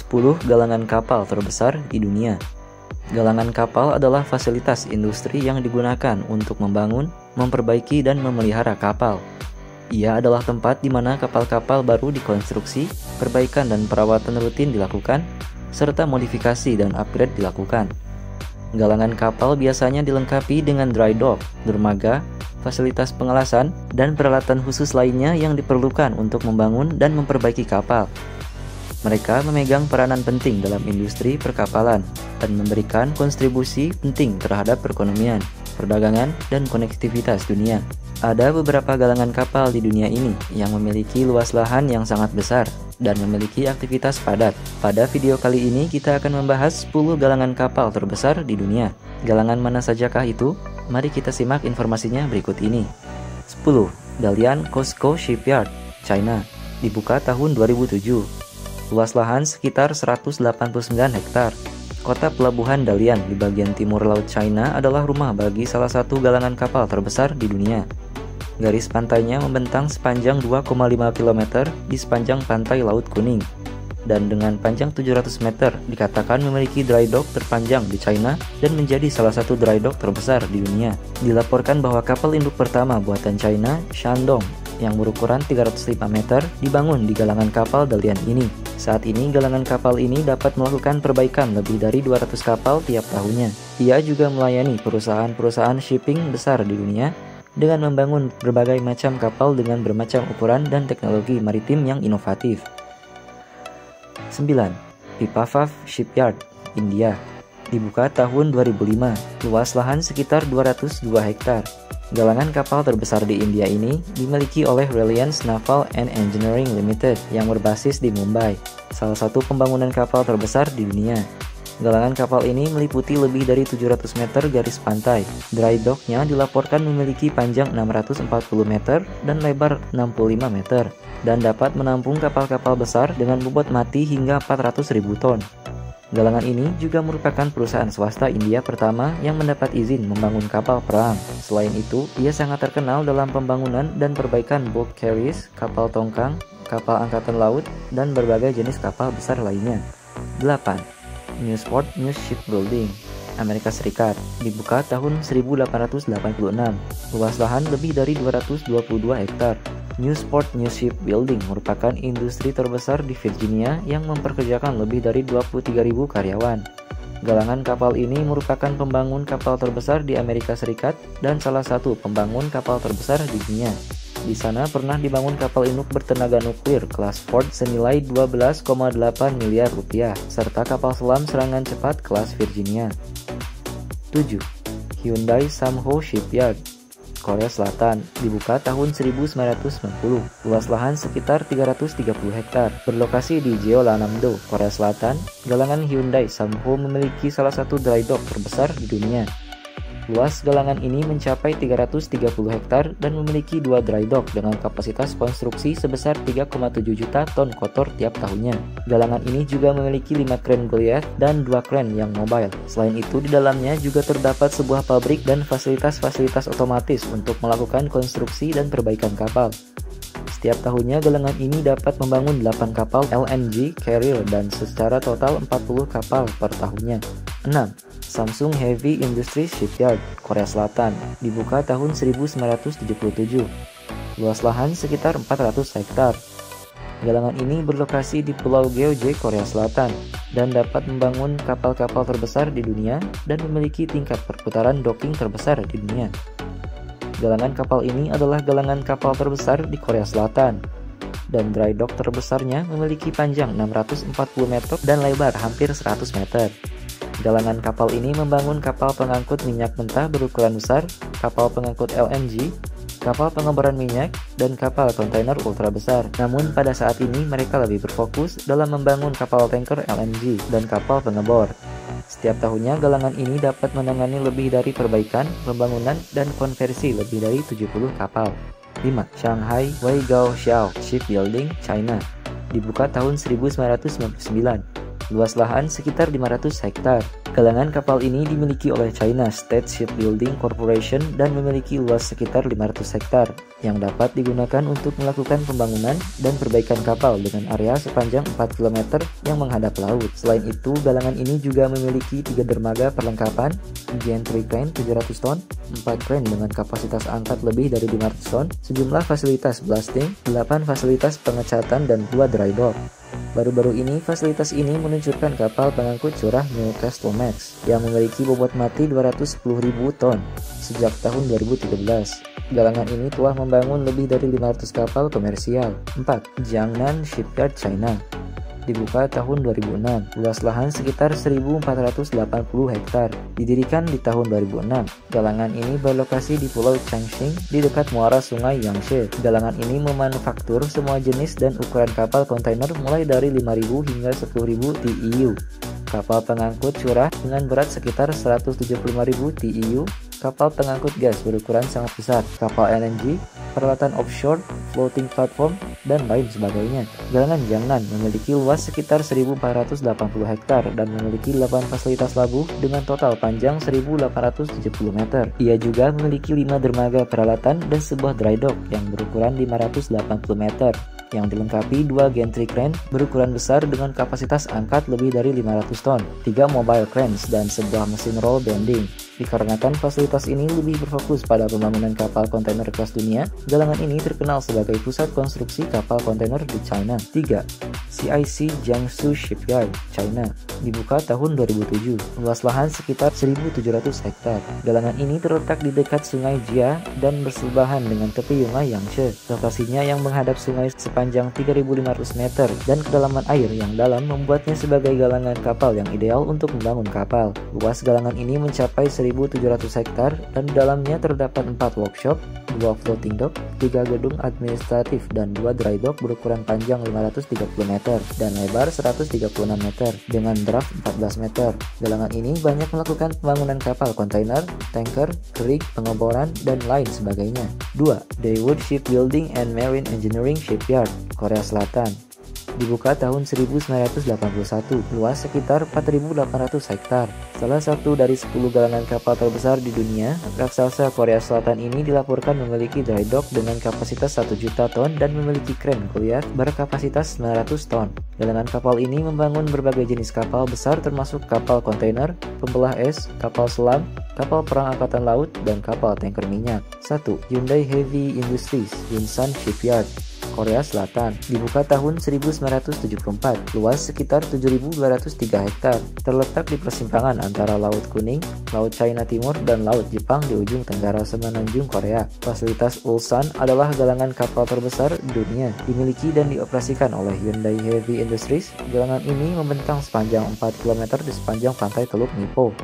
10 galangan kapal terbesar di dunia. Galangan kapal adalah fasilitas industri yang digunakan untuk membangun, memperbaiki, dan memelihara kapal. Ia adalah tempat di mana kapal-kapal baru dikonstruksi, perbaikan dan perawatan rutin dilakukan, serta modifikasi dan upgrade dilakukan. Galangan kapal biasanya dilengkapi dengan dry dock, dermaga, fasilitas pengelasan, dan peralatan khusus lainnya yang diperlukan untuk membangun dan memperbaiki kapal. Mereka memegang peranan penting dalam industri perkapalan dan memberikan kontribusi penting terhadap perekonomian, perdagangan, dan konektivitas dunia. Ada beberapa galangan kapal di dunia ini yang memiliki luas lahan yang sangat besar dan memiliki aktivitas padat. Pada video kali ini kita akan membahas 10 galangan kapal terbesar di dunia. Galangan mana sajakah itu? Mari kita simak informasinya berikut ini. 10. Dalian COSCO Shipyard, China. Dibuka tahun 2007. Luas lahan sekitar 189 hektar. Kota pelabuhan Dalian di bagian timur laut China adalah rumah bagi salah satu galangan kapal terbesar di dunia. Garis pantainya membentang sepanjang 2,5 km di sepanjang pantai Laut Kuning, dan dengan panjang 700 meter dikatakan memiliki dry dock terpanjang di China dan menjadi salah satu dry dock terbesar di dunia. Dilaporkan bahwa kapal induk pertama buatan China, Shandong, yang berukuran 305 meter, dibangun di galangan kapal Dalian ini. Saat ini galangan kapal ini dapat melakukan perbaikan lebih dari 200 kapal tiap tahunnya. Ia juga melayani perusahaan-perusahaan shipping besar di dunia dengan membangun berbagai macam kapal dengan bermacam ukuran dan teknologi maritim yang inovatif. 9. Pipavav Shipyard, India. Dibuka tahun 2005, luas lahan sekitar 202 hektar. Galangan kapal terbesar di India ini dimiliki oleh Reliance Naval and Engineering Limited yang berbasis di Mumbai, salah satu pembangunan kapal terbesar di dunia. Galangan kapal ini meliputi lebih dari 700 meter garis pantai. Dry dock-nya dilaporkan memiliki panjang 640 meter dan lebar 65 meter, dan dapat menampung kapal-kapal besar dengan bobot mati hingga 400.000 ton. Galangan ini juga merupakan perusahaan swasta India pertama yang mendapat izin membangun kapal perang. Selain itu, ia sangat terkenal dalam pembangunan dan perbaikan bulk carriers, kapal tongkang, kapal angkatan laut, dan berbagai jenis kapal besar lainnya. 8. Newport News Shipbuilding, Amerika Serikat. Dibuka tahun 1886. Luas lahan lebih dari 222 hektar. Newport News Shipbuilding merupakan industri terbesar di Virginia yang memperkerjakan lebih dari 23.000 karyawan. Galangan kapal ini merupakan pembangun kapal terbesar di Amerika Serikat dan salah satu pembangun kapal terbesar di dunia. Di sana pernah dibangun kapal induk bertenaga nuklir kelas Ford senilai 12,8 miliar rupiah, serta kapal selam serangan cepat kelas Virginia. 7. Hyundai Samho Shipyard, Korea Selatan. Dibuka tahun 1990. Luas lahan sekitar 330 hektar. Berlokasi di Jeollanam-do, Korea Selatan, galangan Hyundai Samho memiliki salah satu dry dock terbesar di dunia. Luas galangan ini mencapai 330 hektar dan memiliki 2 dry dock dengan kapasitas konstruksi sebesar 3,7 juta ton kotor tiap tahunnya. Galangan ini juga memiliki 5 kren Goliath dan 2 kren yang mobile. Selain itu, di dalamnya juga terdapat sebuah pabrik dan fasilitas-fasilitas otomatis untuk melakukan konstruksi dan perbaikan kapal. Setiap tahunnya galangan ini dapat membangun 8 kapal LNG carrier dan secara total 40 kapal per tahunnya. 6. Samsung Heavy Industries Shipyard, Korea Selatan. Dibuka tahun 1977. Luas lahan sekitar 400 hektar. Galangan ini berlokasi di Pulau Gyeonggi, Korea Selatan, dan dapat membangun kapal-kapal terbesar di dunia dan memiliki tingkat perputaran docking terbesar di dunia. Galangan kapal ini adalah galangan kapal terbesar di Korea Selatan, dan dry dock terbesarnya memiliki panjang 640 meter dan lebar hampir 100 meter. Galangan kapal ini membangun kapal pengangkut minyak mentah berukuran besar, kapal pengangkut LNG, kapal pengeboran minyak, dan kapal kontainer ultra besar. Namun pada saat ini mereka lebih berfokus dalam membangun kapal tanker LNG dan kapal pengebor. Setiap tahunnya galangan ini dapat menangani lebih dari perbaikan, pembangunan, dan konversi lebih dari 70 kapal. 5. Shanghai Weigao-Xiao Shipbuilding, China. Dibuka tahun 1999. Luas lahan sekitar 500 hektar. Galangan kapal ini dimiliki oleh China State Shipbuilding Corporation dan memiliki luas sekitar 500 hektar yang dapat digunakan untuk melakukan pembangunan dan perbaikan kapal dengan area sepanjang 4 km yang menghadap laut. Selain itu, galangan ini juga memiliki 3 dermaga perlengkapan, gantry crane 700 ton, 4 crane dengan kapasitas angkat lebih dari 500 ton, sejumlah fasilitas blasting, 8 fasilitas pengecatan, dan 2 dry dock. Baru-baru ini, fasilitas ini meluncurkan kapal pengangkut curah Newcastle Max yang memiliki bobot mati 210.000 ton sejak tahun 2013. Galangan ini telah membangun lebih dari 500 kapal komersial. 4. Jiangnan Shipyard China dibuka tahun 2006, luas lahan sekitar 1.480 hektar, didirikan di tahun 2006. Galangan ini berlokasi di Pulau Changxing di dekat muara sungai Yangtze. Galangan ini memanufaktur semua jenis dan ukuran kapal kontainer mulai dari 5.000 hingga 10.000 TEU. Kapal pengangkut curah dengan berat sekitar 175.000 TEU, kapal pengangkut gas berukuran sangat besar, kapal LNG, peralatan offshore, floating platform, dan lain sebagainya. Galangan Jiangnan memiliki luas sekitar 1.480 hektar dan memiliki 8 fasilitas labuh dengan total panjang 1.870 meter. Ia juga memiliki 5 dermaga peralatan dan sebuah dry dock yang berukuran 580 meter, yang dilengkapi 2 gantry crane berukuran besar dengan kapasitas angkat lebih dari 500 ton, 3 mobile cranes, dan sebuah mesin roll bending. Dikarenakan fasilitas ini lebih berfokus pada pembangunan kapal kontainer kelas dunia, galangan ini terkenal sebagai pusat konstruksi kapal kontainer di China. 3. CIC Jiangsu Shipyard, China, dibuka tahun 2007, luas lahan sekitar 1.700 hektar. Galangan ini terletak di dekat sungai Jia dan bersebelahan dengan tepi sungai Yangtze. Lokasinya yang menghadap sungai sepanjang 3.500 meter dan kedalaman air yang dalam membuatnya sebagai galangan kapal yang ideal untuk membangun kapal. Luas galangan ini mencapai 1.700 hektar dan di dalamnya terdapat 4 workshop, 2 floating dock, 3 gedung administratif, dan 2 dry dock berukuran panjang 530 meter dan lebar 136 meter dengan draft 14 meter. Galangan ini banyak melakukan pembangunan kapal kontainer, tanker, rig, pengeboran, dan lain sebagainya. 2. Daewoo Shipbuilding and Marine Engineering Shipyard, Korea Selatan, dibuka tahun 1981, luas sekitar 4.800 hektar. Salah satu dari 10 galangan kapal terbesar di dunia, raksasa Korea Selatan ini dilaporkan memiliki dry dock dengan kapasitas 1 juta ton dan memiliki kren Goliath berkapasitas 900 ton. Galangan kapal ini membangun berbagai jenis kapal besar termasuk kapal kontainer, pembelah es, kapal selam, kapal perang angkatan laut, dan kapal tanker minyak. 1. Hyundai Heavy Industries, Yunsan Shipyard, Korea Selatan, dibuka tahun 1974, luas sekitar 7.203 hektar, terletak di persimpangan antara Laut Kuning, Laut China Timur, dan Laut Jepang di ujung tenggara semenanjung Korea. Fasilitas Ulsan adalah galangan kapal terbesar di dunia, dimiliki dan dioperasikan oleh Hyundai Heavy Industries. Galangan ini membentang sepanjang 4 km di sepanjang pantai Teluk Nipo.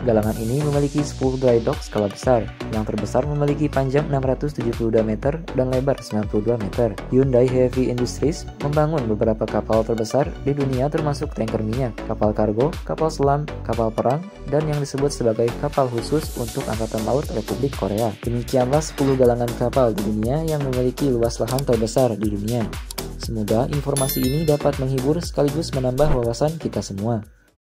Galangan ini memiliki 10 dry dock skala besar. Yang terbesar memiliki panjang 672 meter dan lebar 92 meter. Hyundai Heavy Industries membangun beberapa kapal terbesar di dunia termasuk tanker minyak, kapal kargo, kapal selam, kapal perang, dan yang disebut sebagai kapal khusus untuk Angkatan Laut Republik Korea. Demikianlah 10 galangan kapal di dunia yang memiliki luas lahan terbesar di dunia. Semoga informasi ini dapat menghibur sekaligus menambah wawasan kita semua.